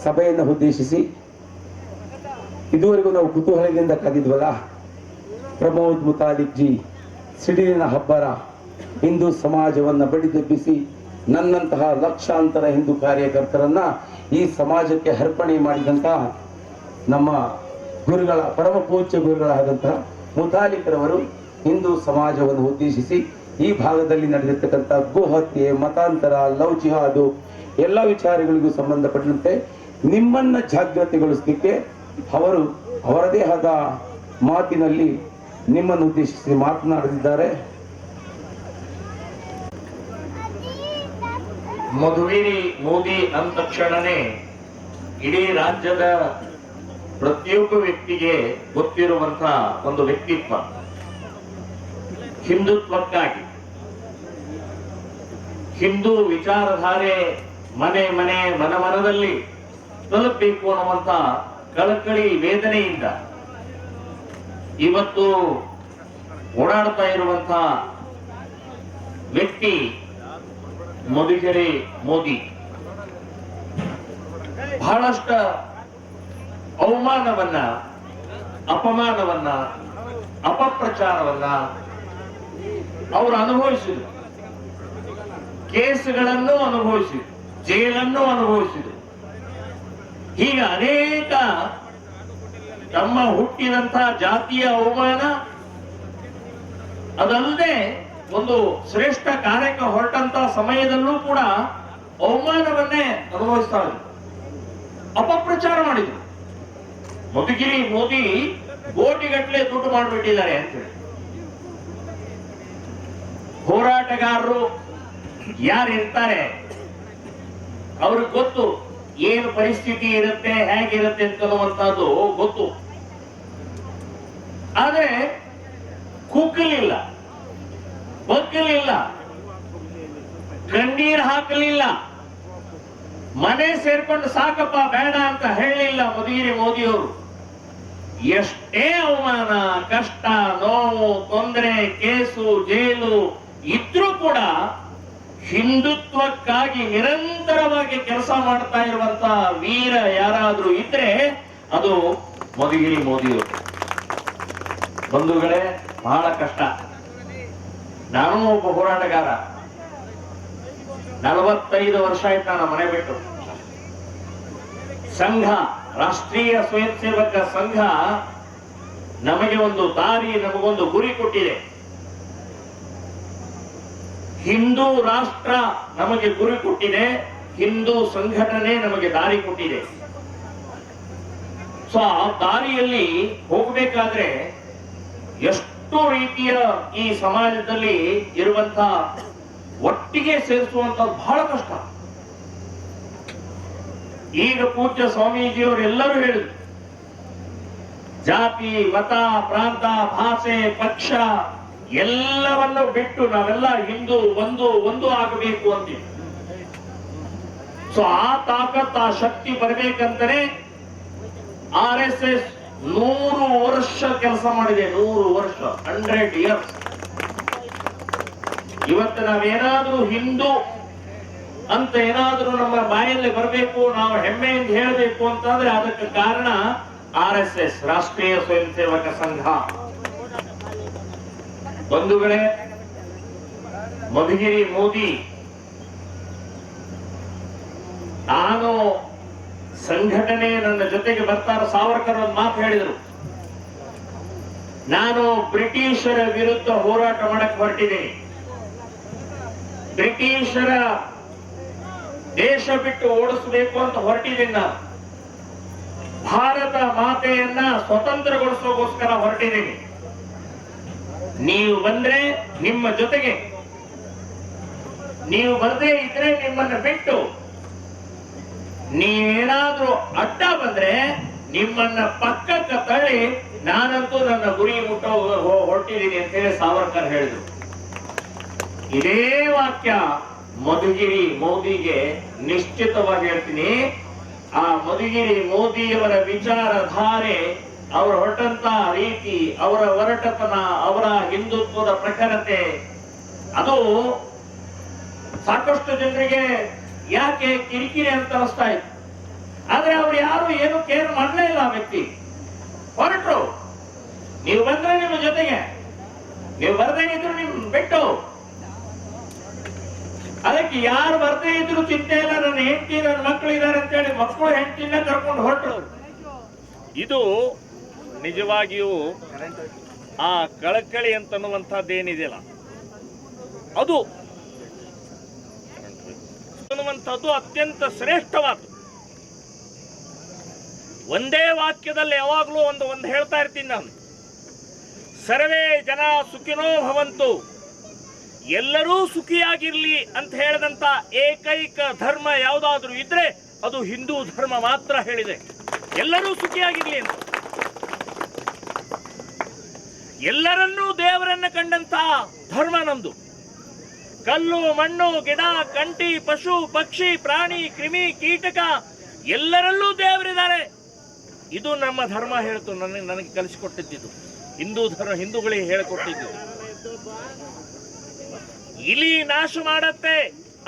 ಸಭೆಯನ್ನು ಉದ್ದೇಶಿಸಿ ಇದುವರೆಗೂ ನಾವು ಕುತೂಹಲದಿಂದ ಕಾದಿದ್ವಲ್ಲ, ಪ್ರಮೋದ್ ಮುತಾಲಿಕ್ ಜಿ ಸಿಡಿಲಿನ ಹಬ್ಬರ ಹಿಂದೂ ಸಮಾಜವನ್ನು ಬಡಿದೆಬ್ಬಿಸಿ ನನ್ನಂತಹ ಲಕ್ಷಾಂತರ ಹಿಂದೂ ಕಾರ್ಯಕರ್ತರನ್ನ ಈ ಸಮಾಜಕ್ಕೆ ಅರ್ಪಣೆ ಮಾಡಿದಂತಹ ನಮ್ಮ ಗುರುಗಳ ಪರಮ ಪೂಜ್ಯ ಗುರುಗಳಾದಂತಹ ಮುತಾಲಿಕರವರು ಹಿಂದೂ ಸಮಾಜವನ್ನು ಉದ್ದೇಶಿಸಿ ಈ ಭಾಗದಲ್ಲಿ ನಡೆದಿರ್ತಕ್ಕಂಥ ಗೋಹತ್ಯೆ, ಮತಾಂತರ, ಲವ್ ಜಿಹಾದು ಎಲ್ಲ ವಿಚಾರಗಳಿಗೂ ಸಂಬಂಧಪಟ್ಟಂತೆ ನಿಮ್ಮನ್ನ ಜಾಗೃತಿಗೊಳಿಸಲಿಕ್ಕೆ ಅವರು ಅವರದೇ ಆದ ಮಾತಿನಲ್ಲಿ ನಿಮ್ಮನ್ನು ಉದ್ದೇಶಿಸಿ ಮಾತನಾಡಲಿದ್ದಾರೆ. ಮಧುಗಿರಿ ಮೋದಿ ಅಂದ ತಕ್ಷಣನೇ ಇಡೀ ರಾಜ್ಯದ ಪ್ರತಿಯೊಬ್ಬ ವ್ಯಕ್ತಿಗೆ ಗೊತ್ತಿರುವಂತಹ ಒಂದು ವ್ಯಕ್ತಿತ್ವ. ಹಿಂದುತ್ವಕ್ಕಾಗಿ ಹಿಂದೂ ವಿಚಾರಧಾರೆ ಮನೆ ಮನೆ ಮನದಲ್ಲಿ ತಲುಪಬೇಕು ಅನ್ನುವಂತ ಕಳಕಳಿ ವೇದನೆಯಿಂದ ಇವತ್ತು ಓಡಾಡ್ತಾ ಇರುವಂತಹ ವ್ಯಕ್ತಿ ಮಧುಗಿರಿ ಮೋದಿ. ಬಹಳಷ್ಟು ಅವಮಾನವನ್ನ, ಅಪಮಾನವನ್ನ, ಅಪಪ್ರಚಾರವನ್ನ ಅವರು ಅನುಭವಿಸಿದರು. ಕೇಸುಗಳನ್ನು ಅನುಭವಿಸಿದರು, ಜೈಲನ್ನು ಅನುಭವಿಸಿದರು. ಹೀಗೆ ಅನೇಕ ತಮ್ಮ ಹುಟ್ಟಿದಂತಹ ಜಾತಿಯ ಅವಮಾನ, ಅದಲ್ಲದೆ ಒಂದು ಶ್ರೇಷ್ಠ ಕಾರ್ಯಕ್ಕೆ ಹೊರಟಂತ ಸಮಯದಲ್ಲೂ ಕೂಡ ಅವಮಾನವನ್ನೇ ಅನುಭವಿಸ್ತಾ ಇದ್ರು, ಅಪಪ್ರಚಾರ ಮಾಡಿದ್ರು. ಮಧುಗಿರಿ ಮೋದಿ ಕೋಟಿಗಟ್ಟಲೆ ದುಡ್ಡು ಮಾಡಿಬಿಟ್ಟಿದ್ದಾರೆ ಅಂತ ಹೇಳಿ. ಹೋರಾಟಗಾರರು ಯಾರಿರ್ತಾರೆ ಅವ್ರಿಗೆ ಗೊತ್ತು ಏನು ಪರಿಸ್ಥಿತಿ ಇರುತ್ತೆ, ಹೇಗಿರುತ್ತೆ ಅಂತನ್ನುವಂತಹದ್ದು ಗೊತ್ತು. ಆದ್ರೆ ಕುಗ್ಗಲಿಲ್ಲ, ಬಗ್ಗಲಿಲ್ಲ, ಕಣ್ಣೀರ್ ಹಾಕಲಿಲ್ಲ, ಮನೆ ಸೇರ್ಕೊಂಡು ಸಾಕಪ್ಪ ಬೇಡ ಅಂತ ಹೇಳಲಿಲ್ಲ ಮಧುಗಿರಿ ಮೋದಿಯವರು. ಎಷ್ಟೇ ಅವಮಾನ, ಕಷ್ಟ, ನೋವು, ತೊಂದರೆ, ಕೇಸು, ಜೈಲು ಇದ್ರೂ ಕೂಡ ಹಿಂದುತ್ವಕ್ಕಾಗಿ ನಿರಂತರವಾಗಿ ಕೆಲಸ ಮಾಡ್ತಾ ಇರುವಂತಹ ವೀರ ಯಾರಾದ್ರೂ ಇದ್ರೆ ಅದು ಮಧುಗಿರಿ ಮೋದಿಯವರು. ಬಂಧುಗಳೇ, ಬಹಳ ಕಷ್ಟ. ನಾನು ಒಬ್ಬ ಹೋರಾಟಗಾರ. 45 ವರ್ಷ ಆಯ್ತು ನಾನು ಮನೆ ಬಿಟ್ಟು. ಸಂಘ, ರಾಷ್ಟ್ರೀಯ ಸ್ವಯಂ ಸೇವಕ ಸಂಘ ನಮಗೆ ಒಂದು ದಾರಿ, ನಮಗೊಂದು ಗುರಿ ಕೊಟ್ಟಿದೆ. ಹಿಂದೂ ರಾಷ್ಟ್ರ ನಮಗೆ ಗುರಿ ಕೊಟ್ಟಿದೆ, ಹಿಂದೂ ಸಂಘಟನೆ ನಮಗೆ ದಾರಿ ಕೊಟ್ಟಿದೆ. ಸೊ ಆ ದಾರಿಯಲ್ಲಿ ಹೋಗಬೇಕಾದ್ರೆ ಎಷ್ಟು ರೀತಿಯ ಈ ಸಮಾಜದಲ್ಲಿ ಇರುವಂತಹ ಒಟ್ಟಿಗೆ ಸೇರಿಸುವಂತ ಬಹಳ ಕಷ್ಟ. ಈಗ ಪೂಜ್ಯ ಸ್ವಾಮೀಜಿಯವರೆಲ್ಲರೂ ಹೇಳಿದ್ರು, ಜಾತಿ, ಮತ, ಪ್ರಾಂತ, ಭಾಷೆ, ಪಕ್ಷ ಎಲ್ಲವನ್ನು ಬಿಟ್ಟು ನಾವೆಲ್ಲ ಹಿಂದೂ ಒಂದು ಆಗಬೇಕು ಅಂತೀವಿ. ಸೊ ಆ ತಾಕತ್, ಆ ಶಕ್ತಿ ಬರಬೇಕಂತಲೇ RSS 100 ವರ್ಷ ಕೆಲಸ ಮಾಡಿದೆ. 100 ವರ್ಷ, 100 ಇಯರ್ಸ್. ಇವತ್ತು ನಾವೇನಾದ್ರೂ ಹಿಂದೂ ಅಂತ ಏನಾದ್ರೂ ನಮ್ಮ ಬಾಯಲ್ಲಿ ಬರಬೇಕು, ನಾವು ಹೆಮ್ಮೆಯಿಂದ ಹೇಳಬೇಕು ಅಂತಂದ್ರೆ ಅದಕ್ಕೆ ಕಾರಣ RSS, ರಾಷ್ಟ್ರೀಯ ಸ್ವಯಂ ಸೇವಕ ಸಂಘ. ಬಂಧುಗಳೇ, ಮಧುಗಿರಿ ಮೋದಿ ನಾನು ಸಂಘಟನೆ ನನ್ನ ಜೊತೆಗೆ ಬರ್ತಾರ. ಸಾವರ್ಕರ್ ಒಂದು ಮಾತು ಹೇಳಿದರು, ನಾನು ಬ್ರಿಟಿಷರ ವಿರುದ್ಧ ಹೋರಾಟ ಮಾಡಕ್ಕೆ ಹೊರಟಿದ್ದೀನಿ, ಬ್ರಿಟಿಷರ ದೇಶ ಬಿಟ್ಟು ಓಡಿಸಬೇಕು ಅಂತ ಹೊರಟಿದ್ದೀನಿ, ನಾನು ಭಾರತ ಮಾತೆಯನ್ನ ಸ್ವತಂತ್ರಗೊಳಿಸೋಗೋಸ್ಕರ ಹೊರಟಿದ್ದೀನಿ. ನೀವು ಬಂದ್ರೆ ನಿಮ್ಮ ಜೊತೆಗೆ, ನೀವು ಬರದೇ ಇದ್ರೆ ನಿಮ್ಮನ್ನ ಬಿಟ್ಟು, ನೀವೇನಾದ್ರೂ ಅಡ್ಡ ಬಂದ್ರೆ ನಿಮ್ಮನ್ನ ಪಕ್ಕಕ್ಕೆ ತಳ್ಳಿ ನಾನಂತೂ ನನ್ನ ಗುರಿ ಮುಟ್ಟೋ ಹೊರಟಿದ್ದೀನಿ ಅಂತ ಹೇಳಿ ಸಾವರ್ಕರ್ ಹೇಳಿದ್ರು. ಇದೇ ವಾಕ್ಯ ಮಧುಗಿರಿ ಮೋದಿಗೆ ನಿಶ್ಚಿತವಾಗಿ ಹೇಳ್ತೀನಿ. ಆ ಮಧುಗಿರಿ ಮೋದಿಯವರ ವಿಚಾರಧಾರೆ, ಅವರ ಹೊರಟಂತ ರೀತಿ, ಅವರ ಒರಟತನ, ಅವರ ಹಿಂದುತ್ವದ ಪ್ರಖರತೆ, ಅದು ಸಾಕಷ್ಟು ಜನರಿಗೆ ಯಾಕೆ ಕಿರಿಕಿರಿ ಅಂತ ಅನಿಸ್ತಾ ಇತ್ತು. ಆದ್ರೆ ಏನು ಕೇರ್ ಮಾಡಲೇ ಇಲ್ಲ ಆ ವ್ಯಕ್ತಿ. ಹೊರಟ್ರು. ನೀವು ಬಂದ್ರೆ ನಿಮ್ಮ ಜೊತೆಗೆ, ನೀವು ಬರ್ದೇ ಇದ್ರು ನಿಮ್ ಬಿಟ್ಟು. ಅದಕ್ಕೆ ಯಾರು ಬರ್ದೇ ಇದ್ರು ಚಿಂತೆ ಇಲ್ಲ, ನನ್ನ ಹೆಂಡತಿ ನನ್ನ ಮಕ್ಕಳು ಇದ್ದಾರೆ ಅಂತ ಹೇಳಿ ಮಕ್ಕಳು ಹೆಂಡತಿನ ಕರ್ಕೊಂಡು ಹೊರಟ್ರು. ಇದು ನಿಜವಾಗಿಯೂ ಆ ಕಳಕಳಿ ಅಂತನ್ನುವಂಥದ್ದೇನಿದೆಯಲ್ಲ ಅದು ಅನ್ನುವಂಥದ್ದು ಅತ್ಯಂತ ಶ್ರೇಷ್ಠವಾದ. ಒಂದೇ ವಾಕ್ಯದಲ್ಲಿ ಯಾವಾಗಲೂ ಒಂದು ಹೇಳ್ತಾ ಇರ್ತೀನಿ ನಾನು, ಸರ್ವೇ ಜನ ಸುಖಿನೋ ಭವಂತು, ಎಲ್ಲರೂ ಸುಖಿಯಾಗಿರ್ಲಿ ಅಂತ ಹೇಳಿದಂತ ಏಕೈಕ ಧರ್ಮ ಯಾವುದಾದ್ರೂ ಇದ್ರೆ ಅದು ಹಿಂದೂ ಧರ್ಮ ಮಾತ್ರ ಹೇಳಿದೆ. ಎಲ್ಲರೂ ಸುಖಿಯಾಗಿರ್ಲಿ ಅಂತ, ಎಲ್ಲರನ್ನೂ ದೇವರನ್ನ ಕಂಡಂತ ಧರ್ಮ ನಮ್ದು. ಕಲ್ಲು ಮಣ್ಣು ಗಿಡ ಕಂಟಿ ಪಶು ಪಕ್ಷಿ ಪ್ರಾಣಿ ಕ್ರಿಮಿ ಕೀಟಕ ಎಲ್ಲರಲ್ಲೂ ದೇವರಿದ್ದಾರೆ. ಇದು ನಮ್ಮ ಧರ್ಮ ಹೇಳ್ತು, ನನಗೆ ಕಲಿಸಿಕೊಟ್ಟಿದ್ದು ಹಿಂದೂ ಧರ್ಮ, ಹಿಂದೂಗಳಿಗೆ ಹೇಳಿಕೊಟ್ಟಿದ್ದು. ಇಲಿ ನಾಶ ಮಾಡತ್ತೆ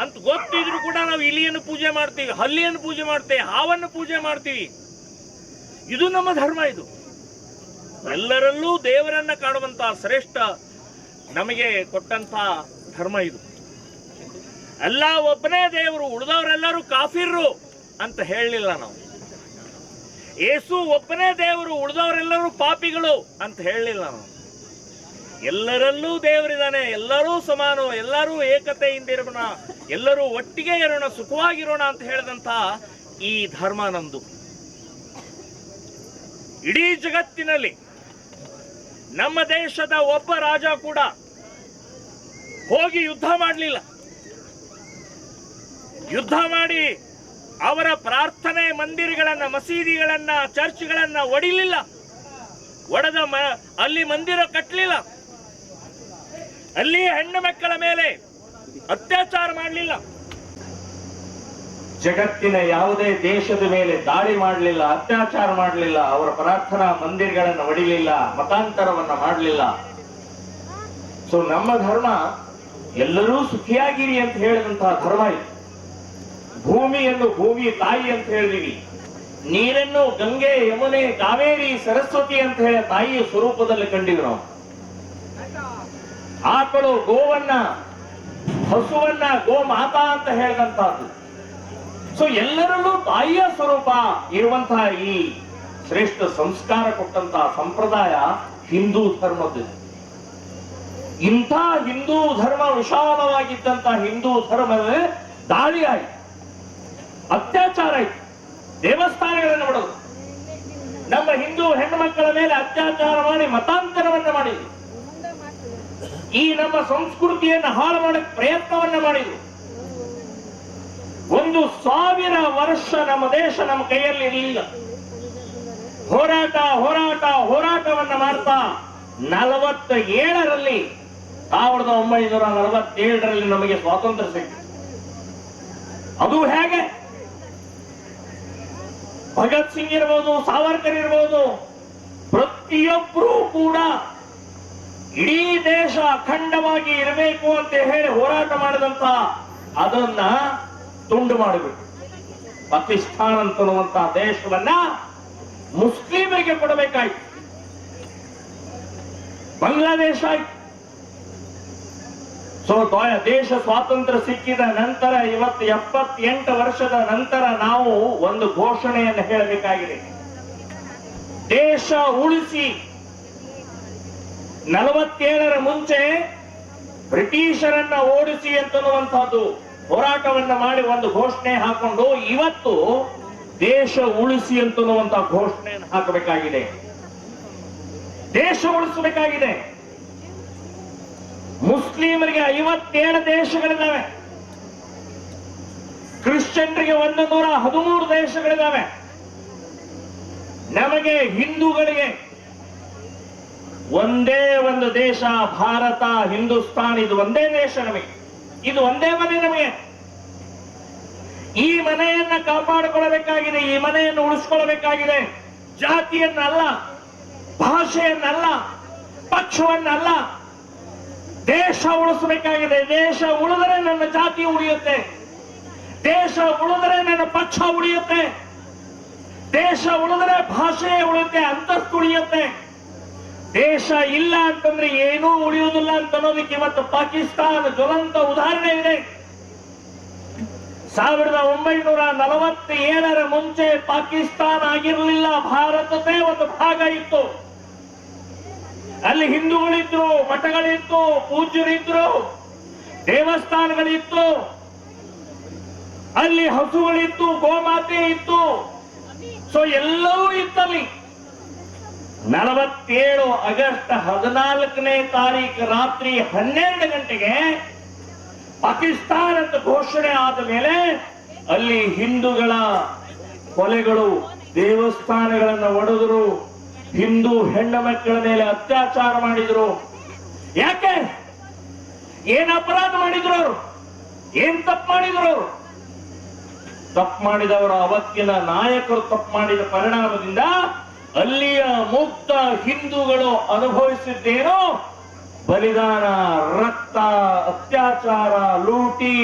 ಅಂತ ಗೊತ್ತಿದ್ರು ಕೂಡ ನಾವು ಇಲಿಯನ್ನು ಪೂಜೆ ಮಾಡ್ತೀವಿ, ಹಲ್ಲಿಯನ್ನು ಪೂಜೆ ಮಾಡ್ತೇವೆ, ಹಾವನ್ನು ಪೂಜೆ ಮಾಡ್ತೀವಿ. ಇದು ನಮ್ಮ ಧರ್ಮ. ಇದು ಎಲ್ಲರಲ್ಲೂ ದೇವರನ್ನ ಕಾಣುವಂತ ಶ್ರೇಷ್ಠ ನಮಗೆ ಕೊಟ್ಟಂತ ಧರ್ಮ ಇದು. ಅಲ್ಲ ಒಬ್ಬನೇ ದೇವರು, ಉಳಿದವರೆಲ್ಲರೂ ಕಾಫಿರ್ರು ಅಂತ ಹೇಳಲಿಲ್ಲ ನಾವು. ಏಸು ಒಬ್ಬನೇ ದೇವರು, ಉಳಿದವರೆಲ್ಲರೂ ಪಾಪಿಗಳು ಅಂತ ಹೇಳಲಿಲ್ಲ ನಾವು. ಎಲ್ಲರಲ್ಲೂ ದೇವರಿದ್ದಾನೆ, ಎಲ್ಲರೂ ಸಮಾನ, ಎಲ್ಲರೂ ಏಕತೆಯಿಂದಿರೋಣ, ಎಲ್ಲರೂ ಒಟ್ಟಿಗೆ ಇರೋಣ, ಸುಖವಾಗಿರೋಣ ಅಂತ ಹೇಳಿದಂತ ಈ ಧರ್ಮ ನಮ್ದು. ಇಡೀ ಜಗತ್ತಿನಲ್ಲಿ ನಮ್ಮ ದೇಶದ ಒಬ್ಬ ರಾಜ ಕೂಡ ಹೋಗಿ ಯುದ್ಧ ಮಾಡಲಿಲ್ಲ. ಯುದ್ಧ ಮಾಡಿ ಅವರ ಪ್ರಾರ್ಥನೆ ಮಂದಿರಗಳನ್ನ, ಮಸೀದಿಗಳನ್ನ, ಚರ್ಚ್ಗಳನ್ನ ಒಡಿಲಿಲ್ಲ, ಒಡೆದ ಅಲ್ಲಿ ಮಂದಿರ ಕಟ್ಟಲಿಲ್ಲ, ಅಲ್ಲಿ ಹೆಣ್ಣು ಮಕ್ಕಳ ಮೇಲೆ ಅತ್ಯಾಚಾರ ಮಾಡಲಿಲ್ಲ, ಜಗತ್ತಿನ ಯಾವುದೇ ದೇಶದ ಮೇಲೆ ದಾಳಿ ಮಾಡಲಿಲ್ಲ, ಅತ್ಯಾಚಾರ ಮಾಡಲಿಲ್ಲ, ಅವರ ಪ್ರಾರ್ಥನಾ ಮಂದಿರಗಳನ್ನು ಒಡಿಲಿಲ್ಲ, ಮತಾಂತರವನ್ನ ಮಾಡಲಿಲ್ಲ. ಸೊ ನಮ್ಮ ಧರ್ಮ ಎಲ್ಲರೂ ಸುಖಿಯಾಗಿರಿ ಅಂತ ಹೇಳಿದಂತಹ ಧರ್ಮ ಇದು. ಭೂಮಿಯನ್ನು ಭೂಮಿ ತಾಯಿ ಅಂತ ಹೇಳಿದೀವಿ, ನೀರನ್ನು ಗಂಗೆ ಯಮುನೆ ಕಾವೇರಿ ಸರಸ್ವತಿ ಅಂತ ಹೇಳಿ ತಾಯಿಯ ಸ್ವರೂಪದಲ್ಲಿ ಕಂಡಿವಿ ನಾವು. ಆಕಳು ಗೋವನ್ನ, ಹಸುವನ್ನ ಗೋ ಮಾತಾ ಅಂತ ಹೇಳಿದಂತಹದ್ದು. ಸೊ ಎಲ್ಲರಲ್ಲೂ ತಾಯಿಯ ಸ್ವರೂಪ ಇರುವಂತಹ ಈ ಶ್ರೇಷ್ಠ ಸಂಸ್ಕಾರ ಕೊಟ್ಟಂತಹ ಸಂಪ್ರದಾಯ ಹಿಂದೂ ಧರ್ಮದ್ದು. ಇಂಥ ಹಿಂದೂ ಧರ್ಮ, ವಿಶಾಲವಾಗಿದ್ದಂತ ಹಿಂದೂ ಧರ್ಮದ ದಾಳಿ ಆಯ್ತು, ಅತ್ಯಾಚಾರ ಆಯ್ತು, ದೇವಸ್ಥಾನಗಳನ್ನು ಮಾಡೋದು, ನಮ್ಮ ಹಿಂದೂ ಹೆಣ್ಣು ಮಕ್ಕಳ ಮೇಲೆ ಅತ್ಯಾಚಾರ ಮಾಡಿ ಮತಾಂತರವನ್ನ ಮಾಡಿದ್ರು, ಈ ನಮ್ಮ ಸಂಸ್ಕೃತಿಯನ್ನು ಹಾಳು ಮಾಡಕ್ಕೆ ಪ್ರಯತ್ನವನ್ನ ಮಾಡಿದ್ರು. 1000 ವರ್ಷ ನಮ್ಮ ದೇಶ ನಮ್ಮ ಕೈಯಲ್ಲಿ ಇರಲಿಲ್ಲ. ಹೋರಾಟವನ್ನ ಮಾಡ್ತಾ 47ರಲ್ಲಿ 1947ರಲ್ಲಿ ನಮಗೆ ಸ್ವಾತಂತ್ರ್ಯ ಸಿಕ್ಕಿತು. ಅದು ಹೇಗೆ? ಭಗತ್ ಸಿಂಗ್ ಇರ್ಬೋದು, ಸಾವರ್ಕರ್ ಇರ್ಬೋದು, ಪ್ರತಿಯೊಬ್ಬರೂ ಕೂಡ ಇಡೀ ದೇಶ ಅಖಂಡವಾಗಿ ಇರಬೇಕು ಅಂತ ಹೇಳಿ ಹೋರಾಟ ಮಾಡಿದಂತ ಅದನ್ನ ತುಂಡು ಮಾಡಿಬಿಟ್ಟು ಪಾಕಿಸ್ತಾನ ಅಂತನ್ನುವಂತಹ ದೇಶವನ್ನ ಮುಸ್ಲಿಮರಿಗೆ ಕೊಡಬೇಕಾಯ್ತು. ಬಾಂಗ್ಲಾದೇಶ ಆಯ್ತು. ಸೊ ದೇಶ ಸ್ವಾತಂತ್ರ್ಯ ಸಿಕ್ಕಿದ ನಂತರ ಇವತ್ತು 78 ವರ್ಷದ ನಂತರ ನಾವು ಒಂದು ಘೋಷಣೆಯನ್ನು ಹೇಳಬೇಕಾಗಿದೆ. ದೇಶ ಉಳಿಸಿ, 47ರ ಮುಂಚೆ ಬ್ರಿಟಿಷರನ್ನ ಓಡಿಸಿ ಅಂತನ್ನುವಂತಹದ್ದು ಹೋರಾಟವನ್ನ ಮಾಡಿ ಒಂದು ಘೋಷಣೆ ಹಾಕೊಂಡು ಇವತ್ತು ದೇಶ ಉಳಿಸಿ ಅಂತನ್ನುವಂತಹ ಘೋಷಣೆಯನ್ನು ಹಾಕಬೇಕಾಗಿದೆ. ದೇಶ ಉಳಿಸಬೇಕಾಗಿದೆ. ಮುಸ್ಲಿಮರಿಗೆ 57 ದೇಶಗಳಿದ್ದಾವೆ, ಕ್ರಿಶ್ಚಿಯನ್ರಿಗೆ 113 ದೇಶಗಳಿದ್ದಾವೆ, ನಮಗೆ ಹಿಂದೂಗಳಿಗೆ ಒಂದೇ ಒಂದು ದೇಶ ಭಾರತ, ಹಿಂದೂಸ್ತಾನ್. ಇದು ಒಂದೇ ದೇಶ ನಮಗೆ, ಇದು ಒಂದೇ ಮನೆ ನಮಗೆ. ಈ ಮನೆಯನ್ನ ಕಾಪಾಡಿಕೊಳ್ಳಬೇಕಾಗಿದೆ, ಈ ಮನೆಯನ್ನು ಉಳಿಸ್ಕೊಳ್ಬೇಕಾಗಿದೆ. ಜಾತಿಯನ್ನಲ್ಲ, ಭಾಷೆಯನ್ನಲ್ಲ, ಪಕ್ಷವನ್ನಲ್ಲ, ದೇಶ ಉಳಿಸಬೇಕಾಗಿದೆ. ದೇಶ ಉಳಿದರೆ ನನ್ನ ಜಾತಿ ಉಳಿಯುತ್ತೆ, ದೇಶ ಉಳಿದರೆ ನನ್ನ ಪಕ್ಷ ಉಳಿಯುತ್ತೆ, ದೇಶ ದೇಶ ಉಳಿದ್ರೆ ಭಾಷೆ ಉಳಿಯುತ್ತೆ, ಅಂತಸ್ತು ಉಳಿಯುತ್ತೆ. ದೇಶ ಇಲ್ಲ ಅಂತಂದ್ರೆ ಏನೂ ಉಳಿಯುವುದಿಲ್ಲ ಅಂತ ಅನ್ನೋದಕ್ಕೆ ಇವತ್ತು ಪಾಕಿಸ್ತಾನ ಜ್ವಲಂತ ಉದಾಹರಣೆ ಇದೆ. 1947ರ ಮುಂಚೆ ಪಾಕಿಸ್ತಾನ ಆಗಿರಲಿಲ್ಲ, ಭಾರತದೇ ಒಂದು ಭಾಗ ಇತ್ತು. ಅಲ್ಲಿ ಹಿಂದೂಗಳಿದ್ರು, ಮಠಗಳಿತ್ತು, ಪೂಜ್ಯರಿದ್ರು, ದೇವಸ್ಥಾನಗಳಿತ್ತು, ಅಲ್ಲಿ ಹಸುಗಳಿತ್ತು, ಗೋಮಾತೆ ಇತ್ತು. ಸೊ ಎಲ್ಲವೂ ಇತ್ತಲ್ಲಿ. 47 ಆಗಸ್ಟ್ 14ನೇ ತಾರೀಕು ರಾತ್ರಿ 12 ಗಂಟೆಗೆ ಪಾಕಿಸ್ತಾನ ಅಂತ ಘೋಷಣೆ ಆದ ಮೇಲೆ ಅಲ್ಲಿ ಹಿಂದೂಗಳ ಕೊಲೆಗಳು, ದೇವಸ್ಥಾನಗಳನ್ನು ಒಡೆದರು, ಹಿಂದೂ ಹೆಣ್ಣು ಮಕ್ಕಳ ಮೇಲೆ ಅತ್ಯಾಚಾರ ಮಾಡಿದ್ರು. ಯಾಕೆ? ಏನ್ ಅಪರಾಧ ಮಾಡಿದ್ರು ಅವರು? ಏನ್ ತಪ್ಪು ಮಾಡಿದ್ರು ಅವರು? ತಪ್ಪು ಮಾಡಿದವರು ಅವತ್ತಿನ ನಾಯಕರು ತಪ್ಪು ಮಾಡಿದ ಪರಿಣಾಮದಿಂದ ಅಲ್ಲಿಯ ಮುಕ್ತ ಹಿಂದೂಗಳು ಅನುಭವಿಸಿದ್ದೇನೋ ಬಲಿದಾನ, ರಕ್ತ, ಅತ್ಯಾಚಾರ, ಲೂಟಿ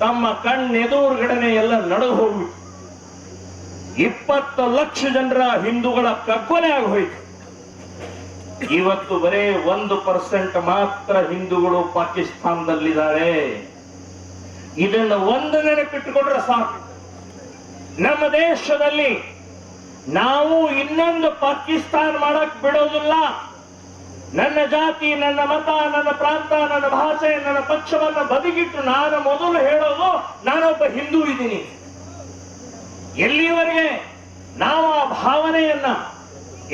ತಮ್ಮ ಕಣ್ಣೆದುರುಗಡೆನೆ ಎಲ್ಲ ನಡೆದು ಹೋಗ್ಬಿಟ್ಟು 20 ಲಕ್ಷ ಜನರ ಹಿಂದೂಗಳ ಕಗ್ಗೊಲೆ ಆಗೋಯ್ತು. ಇವತ್ತು ಬರೇ 1% ಮಾತ್ರ ಹಿಂದೂಗಳು ಪಾಕಿಸ್ತಾನದಲ್ಲಿದ್ದಾರೆ. ಇದನ್ನು ಒಂದು ನೆನಪಿಟ್ಟುಕೊಂಡ್ರೆ ಸಾಕು. ನಮ್ಮ ದೇಶದಲ್ಲಿ ನಾವು ಇನ್ನೊಂದು ಪಾಕಿಸ್ತಾನ ಮಾಡಕ್ ಬಿಡೋದಿಲ್ಲ. ನನ್ನ ಜಾತಿ, ನನ್ನ ಮತ, ನನ್ನ ಪ್ರಾಂತ, ನನ್ನ ಭಾಷೆ, ನನ್ನ ಪಕ್ಷವನ್ನು ಬದಿಗಿಟ್ಟು ನಾನು ಮೊದಲು ಹೇಳೋದು ನಾನೊಬ್ಬ ಹಿಂದೂ ಇದ್ದೀನಿ. ಎಲ್ಲಿವರೆಗೆ ನಾವು ಆ ಭಾವನೆಯನ್ನ,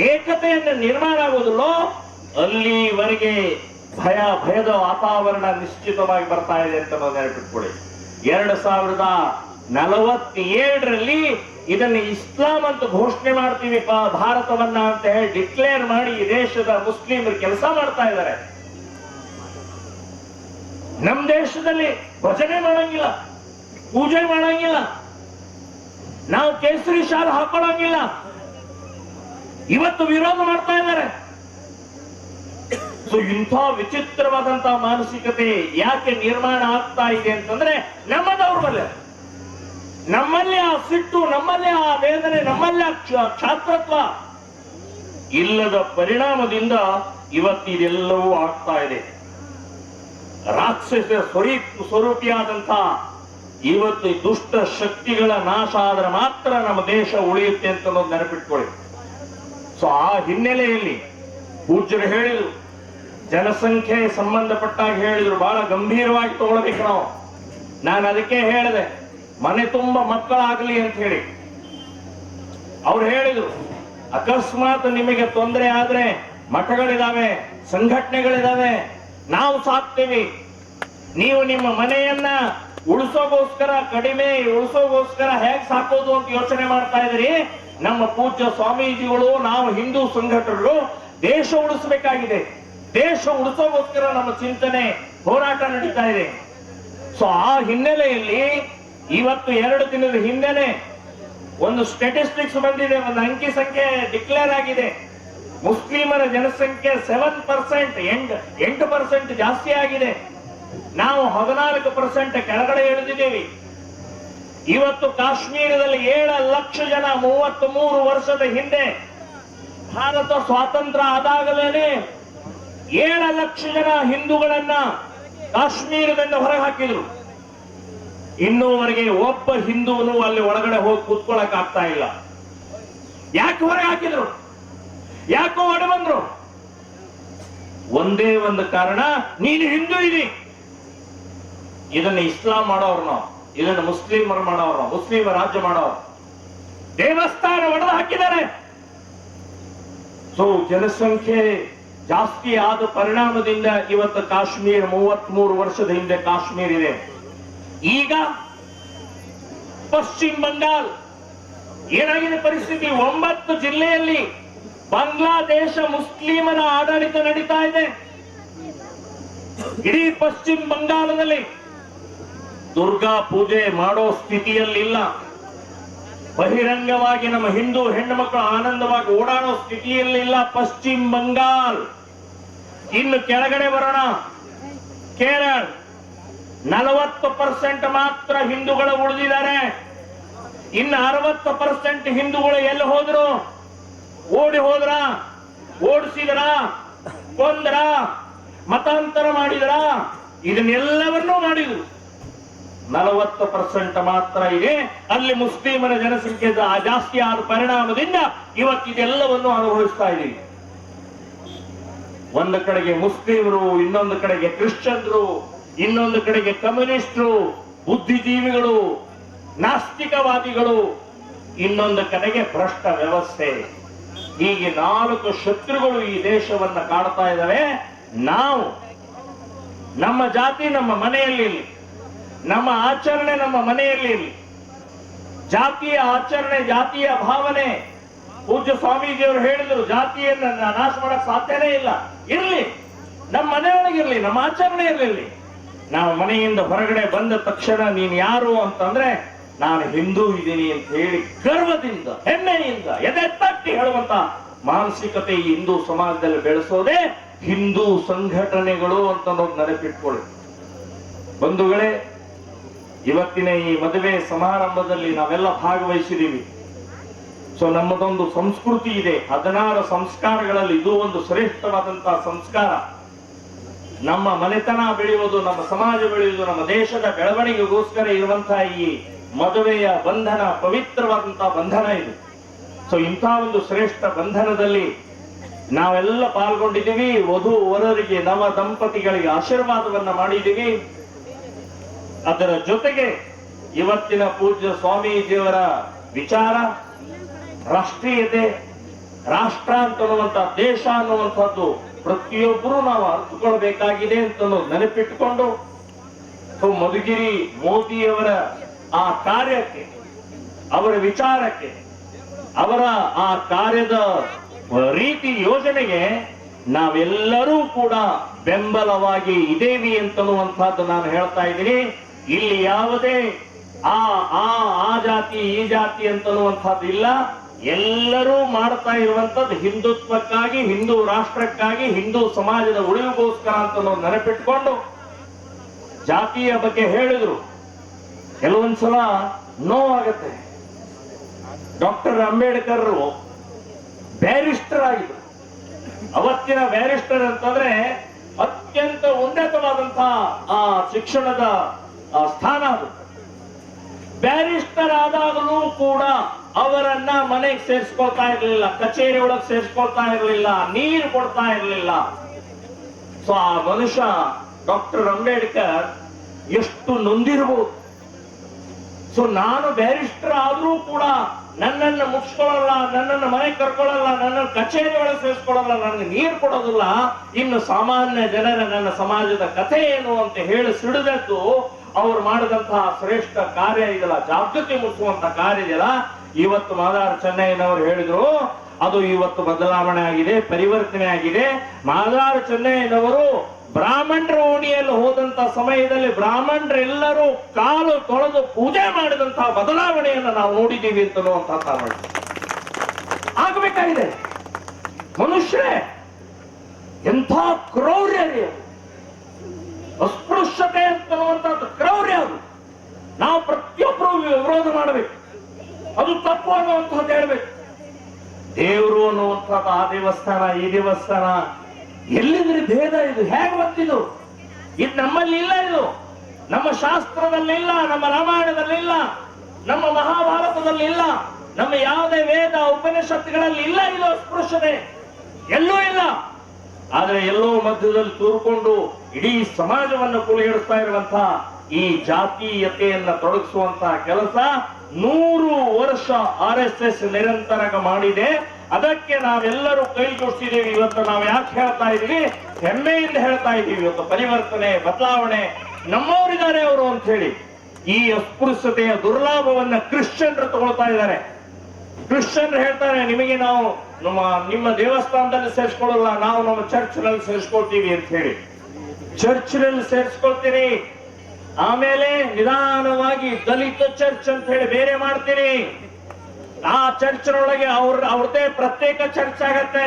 ಏಕತೆಯನ್ನ ನಿರ್ಮಾಣ ಆಗೋದಿಲ್ಲೋ ಅಲ್ಲಿವರೆಗೆ ಭಯದ ವಾತಾವರಣ ನಿಶ್ಚಿತವಾಗಿ ಬರ್ತಾ ಇದೆ ಅಂತ ನಾವು ನೆನಪಿಟ್ಕೊಳ್ಳಿ. 2047ರಲ್ಲಿ ಇದನ್ನು ಇಸ್ಲಾಂ ಅಂತ ಘೋಷಣೆ ಮಾಡ್ತೀವಿ ಭಾರತವನ್ನ ಅಂತ ಹೇಳಿ ಡಿಕ್ಲೇರ್ ಮಾಡಿ ಈ ದೇಶದ ಮುಸ್ಲಿಮರು ಕೆಲಸ ಮಾಡ್ತಾ ಇದ್ದಾರೆ. ನಮ್ಮ ದೇಶದಲ್ಲಿ ಭಜನೆ ಮಾಡಂಗಿಲ್ಲ, ಪೂಜೆ ಮಾಡಂಗಿಲ್ಲ, ನಾವು ಕೇಸರಿ ಶಾಲು ಹಾಕೊಳ್ಳಂಗಿಲ್ಲ. ಇವತ್ತು ವಿರೋಧ ಮಾಡ್ತಾ ಇದ್ದಾರೆ. ಸೊ ಇಂಥ ವಿಚಿತ್ರವಾದಂತಹ ಮಾನಸಿಕತೆ ಯಾಕೆ ನಿರ್ಮಾಣ ಆಗ್ತಾ ಇದೆ ಅಂತಂದ್ರೆ ನಮ್ಮ ದೌರ್ಬಲ್ಯ, ನಮ್ಮಲ್ಲಿ ಆ ಸಿಟ್ಟು, ನಮ್ಮಲ್ಲಿ ಆ ವೇದನೆ, ನಮ್ಮಲ್ಲಿ ಆ ಕ್ಷಾತ್ರತ್ವ ಇಲ್ಲದ ಪರಿಣಾಮದಿಂದ ಇವತ್ತು ಇದೆಲ್ಲವೂ ಆಗ್ತಾ ಇದೆ. ರಾಕ್ಷಸ ಸ್ವರೂಪಿಯಾದಂತ ಇವತ್ತು ದುಷ್ಟ ಶಕ್ತಿಗಳ ನಾಶ ಆದ್ರೆ ಮಾತ್ರ ನಮ್ಮ ದೇಶ ಉಳಿಯುತ್ತೆ ಅಂತ ನೆನಪಿಟ್ಕೊಳ್ಳಿ. ಸೊ ಆ ಹಿನ್ನೆಲೆಯಲ್ಲಿ ಪೂಜ್ಯರು ಹೇಳಿದ್ರು, ಜನಸಂಖ್ಯೆ ಸಂಬಂಧಪಟ್ಟಾಗ ಹೇಳಿದ್ರು, ಬಹಳ ಗಂಭೀರವಾಗಿ ತಗೊಳ್ಬೇಕು ನಾವು. ನಾನು ಅದಕ್ಕೆ ಹೇಳಿದೆ, ಮನೆ ತುಂಬ ಮಕ್ಕಳಾಗ್ಲಿ ಅಂತ ಹೇಳಿ. ಅವ್ರು ಹೇಳಿದ್ರು, ಅಕಸ್ಮಾತ್ ನಿಮಗೆ ತೊಂದರೆ ಆದ್ರೆ ಮಠಗಳಿದಾವೆ, ಸಂಘಟನೆಗಳಿದಾವೆ, ನಾವು ಸಾಕ್ತೇವೆ. ನೀವು ನಿಮ್ಮ ಮನೆಯನ್ನ ಉಳಿಸೋಗೋಸ್ಕರ, ಕಡಿಮೆ ಉಳಿಸೋಗೋಸ್ಕರ ಹೇಗ್ ಸಾಕೋದು ಅಂತ ಯೋಚನೆ ಮಾಡ್ತಾ ಇದ್ರಿ. ನಮ್ಮ ಪೂಜ್ಯ ಸ್ವಾಮೀಜಿಗಳು, ನಾವು ಹಿಂದೂ ಸಂಘಟಕರು ದೇಶ ಉಳಿಸಬೇಕಾಗಿದೆ. ದೇಶ ಉಳಿಸೋಗೋಸ್ಕರ ನಮ್ಮ ಚಿಂತನೆ, ಹೋರಾಟ ನಡೀತಾ ಇದೆ. ಸೊ ಆ ಹಿನ್ನೆಲೆಯಲ್ಲಿ ಇವತ್ತು 2 ದಿನದ ಹಿಂದೆನೆ ಒಂದು ಸ್ಟ್ಯಾಟಿಸ್ಟಿಕ್ಸ್ ಬಂದಿದೆ, ಒಂದು ಅಂಕಿ ಸಂಖ್ಯೆ ಡಿಕ್ಲೇರ್ ಆಗಿದೆ. ಮುಸ್ಲಿಮರ ಜನಸಂಖ್ಯೆ 7%, 8% ಜಾಸ್ತಿ ಆಗಿದೆ. ನಾವು 14% ಕೆಳಗಡೆ ಇಳಿದಿದ್ದೇವೆ. ಇವತ್ತು ಕಾಶ್ಮೀರದಲ್ಲಿ 7 ಲಕ್ಷ ಜನ 33 ವರ್ಷದ ಹಿಂದೆ ಭಾರತ ಸ್ವಾತಂತ್ರ್ಯ ಆದಾಗಲೇನೆ 7 ಲಕ್ಷ ಜನ ಹಿಂದೂಗಳನ್ನ ಕಾಶ್ಮೀರದಿಂದ ಹೊರಗೆ ಹಾಕಿದ್ರು. ಇನ್ನೂವರೆಗೆ ಒಬ್ಬ ಹಿಂದೂನು ಅಲ್ಲಿ ಒಳಗಡೆ ಹೋಗಿ ಕೂತ್ಕೊಳ್ಳಕ್ ಆಗ್ತಾ ಇಲ್ಲ. ಯಾಕೆ ಹೊರಗೆ ಹಾಕಿದ್ರು? ಯಾಕೋ ಹೊಡೆ ಬಂದ್ರು? ಒಂದೇ ಒಂದು ಕಾರಣ, ನೀನು ಹಿಂದೂ ಇದಿ. ಇದನ್ನ ಇಸ್ಲಾಂ ಮಾಡೋರು ನಾವು, ಇದನ್ನ ಮುಸ್ಲಿಮರು ಮಾಡೋರು, ಮುಸ್ಲಿಮ ರಾಜ್ಯ ಮಾಡೋರು. ದೇವಸ್ಥಾನ ಒಡೆದು ಹಾಕಿದ್ದಾರೆ. ಸೊ ಜನಸಂಖ್ಯೆ ಜಾಸ್ತಿ ಆದ ಪರಿಣಾಮದಿಂದ ಇವತ್ತು ಕಾಶ್ಮೀರ 33 ವರ್ಷದ ಹಿಂದೆ ಕಾಶ್ಮೀರ ಇದೆ. ಈಗ ಪಶ್ಚಿಮ ಬಂಗಾಳ ಏನಾಗಿದೆ ಪರಿಸ್ಥಿತಿ? 9 ಜಿಲ್ಲೆಯಲ್ಲಿ ಬಾಂಗ್ಲಾದೇಶ ಮುಸ್ಲಿಮರ ಆಡಳಿತ ನಡೀತಾ ಇದೆ. ಇಡೀ ಪಶ್ಚಿಮ ಬಂಗಾಳದಲ್ಲಿ ದುರ್ಗಾ ಪೂಜೆ ಮಾಡೋ ಸ್ಥಿತಿಯಲ್ಲಿಲ್ಲ. ಬಹಿರಂಗವಾಗಿ ನಮ್ಮ ಹಿಂದೂ ಹೆಣ್ಣು ಮಕ್ಕಳು ಆನಂದವಾಗಿ ಓಡಾಡೋ ಸ್ಥಿತಿಯಲ್ಲಿಲ್ಲ ಪಶ್ಚಿಮ ಬಂಗಾಳ. ಇನ್ನು ಕೆಳಗಡೆ ಬರೋಣ, ಕೇರಳ 40% ಮಾತ್ರ ಹಿಂದೂಗಳು ಉಳಿದಿದ್ದಾರೆ. ಇನ್ನು 60% ಹಿಂದೂಗಳು ಎಲ್ಲಿ ಹೋದ್ರು? ಓಡಿ ಹೋದ್ರ, ಓಡಿಸಿದ್ರ, ಕೊಂದ್ರ, ಮತಾಂತರ ಮಾಡಿದ್ರ, ಇದನ್ನೆಲ್ಲವನ್ನೂ ಮಾಡಿದ್ರು. 40% ಮಾತ್ರ ಇದೆ. ಅಲ್ಲಿ ಮುಸ್ಲಿಮರ ಜನಸಂಖ್ಯೆ ಜಾಸ್ತಿ ಆದ ಪರಿಣಾಮದಿಂದ ಇವತ್ತಿದೆಲ್ಲವನ್ನು ಅನುಭವಿಸ್ತಾ ಇದ್ದೀವಿ. ಒಂದು ಕಡೆಗೆ ಮುಸ್ಲಿಮರು, ಇನ್ನೊಂದು ಕಡೆಗೆ ಕ್ರಿಶ್ಚಿಯನ್ರು, ಇನ್ನೊಂದು ಕಡೆಗೆ ಕಮ್ಯುನಿಸ್ಟರು, ಬುದ್ಧಿಜೀವಿಗಳು, ನಾಸ್ತಿಕವಾದಿಗಳು, ಇನ್ನೊಂದು ಕಡೆಗೆ ಭ್ರಷ್ಟ ವ್ಯವಸ್ಥೆ. ಹೀಗೆ 4 ಶತ್ರುಗಳು ಈ ದೇಶವನ್ನ ಕಾಡ್ತಾ ಇದ್ದಾವೆ. ನಾವು ನಮ್ಮ ಜಾತಿ ನಮ್ಮ ಮನೆಯಲ್ಲಿ, ನಮ್ಮ ಆಚರಣೆ ನಮ್ಮ ಮನೆಯಲ್ಲಿ, ಜಾತಿಯ ಆಚರಣೆ, ಜಾತಿಯ ಭಾವನೆ. ಪೂಜ್ಯ ಸ್ವಾಮೀಜಿಯವರು ಹೇಳಿದ್ರು, ಜಾತಿಯನ್ನ ನಾಶ ಮಾಡಕ್ ಸಾಧ್ಯನೇ ಇಲ್ಲ. ಇರ್ಲಿ, ನಮ್ಮ ಮನೆಯೊಳಗಿರ್ಲಿ, ನಮ್ಮ ಆಚರಣೆ ಇರಲಿ. ನಾವು ಮನೆಯಿಂದ ಹೊರಗಡೆ ಬಂದ ತಕ್ಷಣ ನೀನ್ ಯಾರು ಅಂತಂದ್ರೆ ನಾನು ಹಿಂದೂ ಇದ್ದೀನಿ ಅಂತ ಹೇಳಿ ಗರ್ವದಿಂದ, ಹೆಮ್ಮೆಯಿಂದ ಎದೆ ತಟ್ಟಿ ಹೇಳುವಂತ ಮಾನಸಿಕತೆ ಈ ಹಿಂದೂ ಸಮಾಜದಲ್ಲಿ ಬೆಳೆಸೋದೇ ಹಿಂದೂ ಸಂಘಟನೆಗಳು ಅಂತ ನೆನಪಿಟ್ಕೊಳ್ಳಿ. ಬಂಧುಗಳೇ, ಇವತ್ತಿನ ಈ ಮದುವೆ ಸಮಾರಂಭದಲ್ಲಿ ನಾವೆಲ್ಲ ಭಾಗವಹಿಸಿದೀವಿ. ಸೊ ನಮ್ಮದೊಂದು ಸಂಸ್ಕೃತಿ ಇದೆ. 16 ಸಂಸ್ಕಾರಗಳಲ್ಲಿ ಇದು ಒಂದು ಶ್ರೇಷ್ಠವಾದಂತಹ ಸಂಸ್ಕಾರ. ನಮ್ಮ ಮನೆತನ ಬೆಳೆಯುವುದು, ನಮ್ಮ ಸಮಾಜ ಬೆಳೆಯುವುದು, ನಮ್ಮ ದೇಶದ ಬೆಳವಣಿಗೆಗೋಸ್ಕರ ಇರುವಂತಹ ಈ ಮದುವೆಯ ಬಂಧನ ಪವಿತ್ರವಾದಂತಹ ಬಂಧನ ಇದು. ಸೊ ಇಂಥ ಒಂದು ಶ್ರೇಷ್ಠ ಬಂಧನದಲ್ಲಿ ನಾವೆಲ್ಲ ಪಾಲ್ಗೊಂಡಿದ್ದೀವಿ. ವಧು ವರರಿಗೆ, ನವ ದಂಪತಿಗಳಿಗೆ ಆಶೀರ್ವಾದವನ್ನ ಮಾಡಿದ್ದೀವಿ. ಅದರ ಜೊತೆಗೆ ಇವತ್ತಿನ ಪೂಜ್ಯ ಸ್ವಾಮೀಜಿಯವರ ವಿಚಾರ, ರಾಷ್ಟ್ರೀಯತೆ, ರಾಷ್ಟ್ರ ಅಂತನ್ನುವಂತ, ದೇಶ ಅನ್ನುವಂಥದ್ದು ಪ್ರತಿಯೊಬ್ಬರು ನಾವು ಅರ್ಥಕೊಳ್ಬೇಕಾಗಿದೆ ಅಂತ ನೆನಪಿಟ್ಟುಕೊಂಡು ಮಧುಗಿರಿ ಮೋದಿಯವರ ಆ ಕಾರ್ಯಕ್ಕೆ, ಅವರ ವಿಚಾರಕ್ಕೆ, ಅವರ ಆ ಕಾರ್ಯದ ರೀತಿ ಯೋಜನೆಗೆ ನಾವೆಲ್ಲರೂ ಕೂಡ ಬೆಂಬಲವಾಗಿ ಇದೇವಿ ಅಂತನ್ನುವಂಥದ್ದು ನಾನು ಹೇಳ್ತಾ ಇದ್ದೀನಿ. ಇಲ್ಲಿ ಯಾವುದೇ ಆ ಜಾತಿ ಈ ಜಾತಿ ಅಂತನ್ನುವಂಥದ್ದು ಇಲ್ಲ. ಎಲ್ಲರೂ ಮಾಡ್ತಾ ಇರುವಂತದ್ದು ಹಿಂದುತ್ವಕ್ಕಾಗಿ, ಹಿಂದೂ ರಾಷ್ಟ್ರಕ್ಕಾಗಿ, ಹಿಂದೂ ಸಮಾಜದ ಉಳಿವಿಗೋಸ್ಕರ ಅಂತ ನೆನಪಿಟ್ಕೊಂಡು ಜಾತಿಯ ಬಗ್ಗೆ ಹೇಳಿದ್ರು. ಕೆಲವೊಂದ್ಸಲ ನೋವಾಗತ್ತೆ. ಡಾಕ್ಟರ್ ಅಂಬೇಡ್ಕರ್ ಬ್ಯಾರಿಸ್ಟರ್ ಆಗಿದ್ರು. ಅವತ್ತಿನ ಬ್ಯಾರಿಸ್ಟರ್ ಅಂತಂದ್ರೆ ಅತ್ಯಂತ ಉನ್ನತವಾದಂತಹ ಆ ಶಿಕ್ಷಣದ ಸ್ಥಾನ ಅದು. ಬ್ಯಾರಿಸ್ಟರ್ ಆದಾಗಲೂ ಕೂಡ ಅವರನ್ನ ಮನೆಗೆ ಸೇರಿಸ್ಕೊಳ್ತಾ ಇರ್ಲಿಲ್ಲ, ಕಚೇರಿ ಒಳಗೆ ಸೇರಿಸ್ಕೊಳ್ತಾ ಇರಲಿಲ್ಲ, ನೀರು ಕೊಡ್ತಾ ಇರಲಿಲ್ಲ. ಸೊ ಆ ಮನುಷ್ಯ ಡಾಕ್ಟರ್ ಅಂಬೇಡ್ಕರ್ ಎಷ್ಟು ನೊಂದಿರಬಹುದು. ಸೊ ನಾನು ಬ್ಯಾರಿಸ್ಟರ್ ಆದ್ರೂ ಕೂಡ ನನ್ನನ್ನು ಮುಗಿಸ್ಕೊಳ್ಳಲ್ಲ, ನನ್ನನ್ನು ಮನೆಗೆ ಕರ್ಕೊಳ್ಳಲ್ಲ, ನನ್ನನ್ನು ಕಚೇರಿ ಒಳಗೆ ಸೇರಿಸ್ಕೊಳ್ಳಲ್ಲ, ನನಗೆ ನೀರು ಕೊಡೋದಿಲ್ಲ, ಇನ್ನು ಸಾಮಾನ್ಯ ಜನರ ನನ್ನ ಸಮಾಜದ ಕಥೆ ಏನು ಅಂತ ಹೇಳಿ ಸಿಡಿದದ್ದು ಅವ್ರು ಮಾಡಿದಂತಹ ಶ್ರೇಷ್ಠ ಕಾರ್ಯ ಇದೆಲ್ಲ, ಜಾಗೃತಿ ಮೂಡಿಸುವಂತ ಕಾರ್ಯ ಇದೆಯಲ್ಲ. ಇವತ್ತು ಮಾದಾರ ಚೆನ್ನಯ್ಯನವರು ಹೇಳಿದ್ರು, ಅದು ಇವತ್ತು ಬದಲಾವಣೆ ಆಗಿದೆ, ಪರಿವರ್ತನೆ ಆಗಿದೆ. ಮಾದಾರ ಚೆನ್ನಯ್ಯನವರು ಬ್ರಾಹ್ಮಣರ ಓಣಿಯಲ್ಲಿ ಹೋದಂತ ಸಮಯದಲ್ಲಿ ಬ್ರಾಹ್ಮಣರೆಲ್ಲರೂ ಕಾಲು ತೊಳೆದು ಪೂಜೆ ಮಾಡಿದಂತಹ ಬದಲಾವಣೆಯನ್ನು ನಾವು ನೋಡಿದ್ದೀವಿ ಅಂತ ಆಗಬೇಕಾಗಿದೆ. ಮನುಷ್ಯರೇ ಎಂಥ ಕ್ರೌರ್ಯ ರೀ ಅದು, ಅಸ್ಪೃಶ್ಯತೆ ಅಂತನ್ನುವಂಥದ್ದು ಕ್ರೌರ್ಯ. ಅದು ನಾವು ಪ್ರತಿಯೊಬ್ಬರು ವಿರೋಧ ಮಾಡಬೇಕು, ಅದು ತಪ್ಪು ಅನ್ನುವಂಥದ್ದು ಹೇಳ್ಬೇಕು. ದೇವರು ಅನ್ನುವಂಥದ್ದು ಆ ದೇವಸ್ಥಾನ ಈ ದೇವಸ್ಥಾನ ಎಲ್ಲಿದ್ರಿ ಭೇದ? ಇದು ಹೇಗೆ ಬಂದಿದ್ದು? ಇದು ನಮ್ಮಲ್ಲಿ ಇಲ್ಲ, ಇದು ನಮ್ಮ ಶಾಸ್ತ್ರದಲ್ಲಿಲ್ಲ, ನಮ್ಮ ರಾಮಾಯಣದಲ್ಲಿಲ್ಲ, ನಮ್ಮ ಮಹಾಭಾರತದಲ್ಲಿ ಇಲ್ಲ, ನಮ್ಮ ಯಾವುದೇ ವೇದ ಉಪನಿಷತ್ತುಗಳಲ್ಲಿ ಇಲ್ಲ. ಇದು ಅಸ್ಪೃಶ್ಯತೆ ಎಲ್ಲೂ ಇಲ್ಲ. ಆದ್ರೆ ಎಲ್ಲೋ ಮಧ್ಯದಲ್ಲಿ ತೂರ್ಕೊಂಡು ಇಡೀ ಸಮಾಜವನ್ನು ಕುಲಿಯಿಡ್ತಾ ಇರುವಂತಹ ಈ ಜಾತೀಯತೆಯನ್ನ ತೊಡಗಿಸುವಂತಹ ಕೆಲಸ 100 ವರ್ಷ RSS ನಿರಂತರ ಮಾಡಿದೆ. ಅದಕ್ಕೆ ನಾವೆಲ್ಲರೂ ಕೈ ಜೋಡಿಸಿದ್ದೀವಿ. ಇವತ್ತು ನಾವು ಯಾಕೆ ಹೇಳ್ತಾ ಇದೀವಿ? ಹೆಮ್ಮೆಯಿಂದ ಹೇಳ್ತಾ ಇದ್ದೀವಿ. ಇವತ್ತು ಪರಿವರ್ತನೆ, ಬದಲಾವಣೆ ನಮ್ಮವರಿದ್ದಾರೆ ಅವರು ಅಂತ ಹೇಳಿ. ಈ ಅಸ್ಪೃಶ್ಯತೆಯ ದುರ್ಲಾಭವನ್ನ ಕ್ರಿಶ್ಚಿಯನ್ರು ತಗೊಳ್ತಾ ಇದ್ದಾರೆ. ಕ್ರಿಶ್ಚಿಯನ್ರು ಹೇಳ್ತಾರೆ, ನಿಮಗೆ ನಾವು ನಿಮ್ಮ ದೇವಸ್ಥಾನದಲ್ಲಿ ಸೇರಿಸ್ಕೊಳ್ಳಲ್ಲ, ನಾವು ನಮ್ಮ ಚರ್ಚ್ನಲ್ಲಿ ಸೇರಿಸ್ಕೊಳ್ತೀವಿ ಅಂತ ಹೇಳಿ. ಚರ್ಚ್ನಲ್ಲಿ ಸೇರಿಸ್ಕೊಳ್ತೀರಿ, ಆಮೇಲೆ ನಿಧಾನವಾಗಿ ದಲಿತ ಚರ್ಚ್ ಅಂತ ಹೇಳಿ ಬೇರೆ ಮಾಡ್ತೀರಿ. ಆ ಚರ್ಚ್ನೊಳಗೆ ಅವ್ರದೇ ಪ್ರತ್ಯೇಕ ಚರ್ಚ್ ಆಗತ್ತೆ.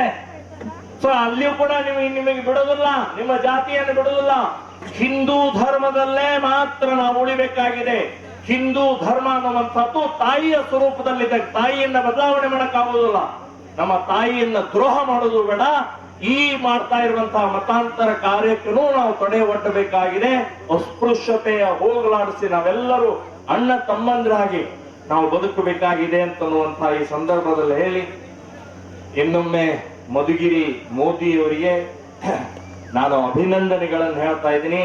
ಸೊ ಅಲ್ಲಿಯೂ ಕೂಡ ನಿಮಗೆ ಬಿಡೋದಿಲ್ಲ, ನಿಮ್ಮ ಜಾತಿಯನ್ನು ಬಿಡೋದಿಲ್ಲ. ಹಿಂದೂ ಧರ್ಮದಲ್ಲೇ ಮಾತ್ರ ನಾವು ಉಳಿಬೇಕಾಗಿದೆ. ಹಿಂದೂ ಧರ್ಮ ಅನ್ನುವಂಥದ್ದು ತಾಯಿಯ ಸ್ವರೂಪದಲ್ಲಿದೆ. ತಾಯಿಯನ್ನ ಬದಲಾವಣೆ ಮಾಡಕ್ಕಾಗೋದಿಲ್ಲ. ನಮ್ಮ ತಾಯಿಯನ್ನ ದ್ರೋಹ ಮಾಡೋದು ಬೇಡ. ಈ ಮಾಡ್ತಾ ಇರುವಂತಹ ಮತಾಂತರ ಕಾರ್ಯಕ್ಕೂ ನಾವು ತಡೆ ಒಡ್ಡಬೇಕಾಗಿದೆ. ಅಸ್ಪೃಶ್ಯತೆಯ ಹೋಗಲಾಡಿಸಿ ನಾವೆಲ್ಲರೂ ಅಣ್ಣ ತಮ್ಮಂದ್ರಾಗಿ ನಾವು ಬದುಕಬೇಕಾಗಿದೆ ಅಂತನ್ನುವಂತಹ ಈ ಸಂದರ್ಭದಲ್ಲಿ ಹೇಳಿ, ಇನ್ನೊಮ್ಮೆ ಮಧುಗಿರಿ ಮೋದಿಯವರಿಗೆ ನಾನು ಅಭಿನಂದನೆಗಳನ್ನು ಹೇಳ್ತಾ ಇದ್ದೀನಿ.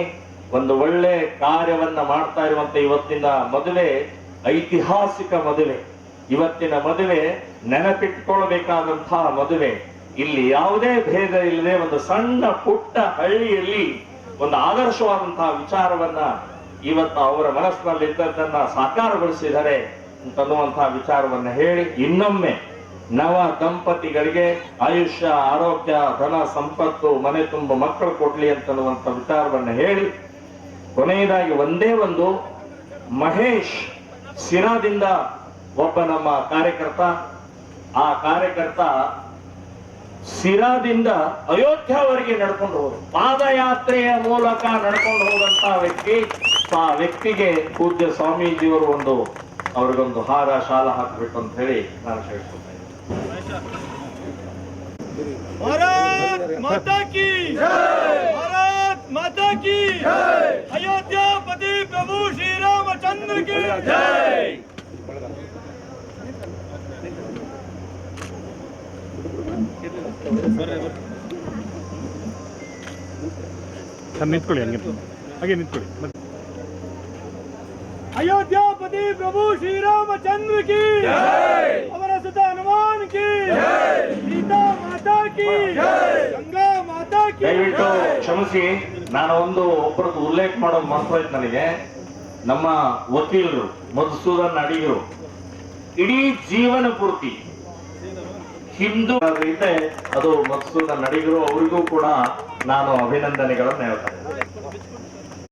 ಒಂದು ಒಳ್ಳೆ ಕಾರ್ಯವನ್ನ ಮಾಡ್ತಾ ಇರುವಂತ ಇವತ್ತಿನ ಮದುವೆ ಐತಿಹಾಸಿಕ ಮದುವೆ. ಇವತ್ತಿನ ಮದುವೆ ನೆನಪಿಟ್ಕೊಳ್ಬೇಕಾದಂತಹ ಮದುವೆ. ಇಲ್ಲಿ ಯಾವುದೇ ಭೇದ ಇಲ್ಲದೆ ಒಂದು ಸಣ್ಣ ಪುಟ್ಟ ಹಳ್ಳಿಯಲ್ಲಿ ಒಂದು ಆದರ್ಶವಾದಂತಹ ವಿಚಾರವನ್ನ ಇವತ್ತು ಅವರ ಮನಸ್ಸಿನಲ್ಲಿ ಇದ್ದದ್ದನ್ನ ಸಾಕಾರಗೊಳಿಸಿದ್ದಾರೆ ಅಂತನ್ನುವಂತಹ ವಿಚಾರವನ್ನ ಹೇಳಿ, ಇನ್ನೊಮ್ಮೆ ನವ ದಂಪತಿಗಳಿಗೆ ಆಯುಷ್ಯ, ಆರೋಗ್ಯ, ಧನ, ಸಂಪತ್ತು, ಮನೆ ತುಂಬ ಮಕ್ಕಳು ಕೊಡ್ಲಿ ಅಂತನ್ನುವಂತ ವಿಚಾರವನ್ನ ಹೇಳಿ, ಕೊನೆಯದಾಗಿ ಒಂದೇ ಒಂದು ಮಹೇಶ್ ಸಿರಾದಿಂದ ಒಬ್ಬ ನಮ್ಮ ಕಾರ್ಯಕರ್ತ, ಆ ಕಾರ್ಯಕರ್ತ ಸಿರಾದಿಂದ ಅಯೋಧ್ಯವರೆಗೆ ನಡ್ಕೊಂಡು ಹೋದ, ಪಾದಯಾತ್ರೆಯ ಮೂಲಕ ನಡ್ಕೊಂಡು ಹೋದಂತಹ ವ್ಯಕ್ತಿ. ಆ ವ್ಯಕ್ತಿಗೆ ಪೂಜ್ಯ ಸ್ವಾಮೀಜಿಯವರು ಅವ್ರಿಗೊಂದು ಹಾರ ಶಾಲ ಹಾಕಬೇಕು ಅಂತ ಹೇಳಿ ನಾನು ಕೇಳ್ಕೊಳ್ತಾ भारत माता की जय, भारत माता की जय, अयोध्यापति प्रभु श्री रामचंद्र की जय। ನಿಂತ್ಕೊಳ್ಳಿ, ಹಾಗೆ ನಿಂತ್ಕೊಳ್ಳಿ. अयोध्यापति प्रभु श्री रामचंद्र की जय, अमर सुत हनुमान की जय, सीता माता की जय, गंगा माता की ದಯವಿಟ್ಟು ಕ್ಷಮಿಸಿ, ನಾನು ಒಬ್ಬರದ್ದು ಉಲ್ಲೇಖ ಮಾಡೋದು ಮರ್ತೋಯ್ತು ನನಗೆ. ನಮ್ಮ ವಕೀಲರು ಮಧುಸೂದನ್ ಅಡಿಗರು ಇಡೀ ಜೀವನ ಪೂರ್ತಿ ಹಿಂದೂ ಇದೆ, ಅದು ಮಧುಸೂದನ್ ಅಡಿಗರು. ಅವರಿಗೂ ಕೂಡ ನಾನು ಅಭಿನಂದನೆಗಳನ್ನು ಹೇಳ್ತಾ ಇದ್ದೇನೆ.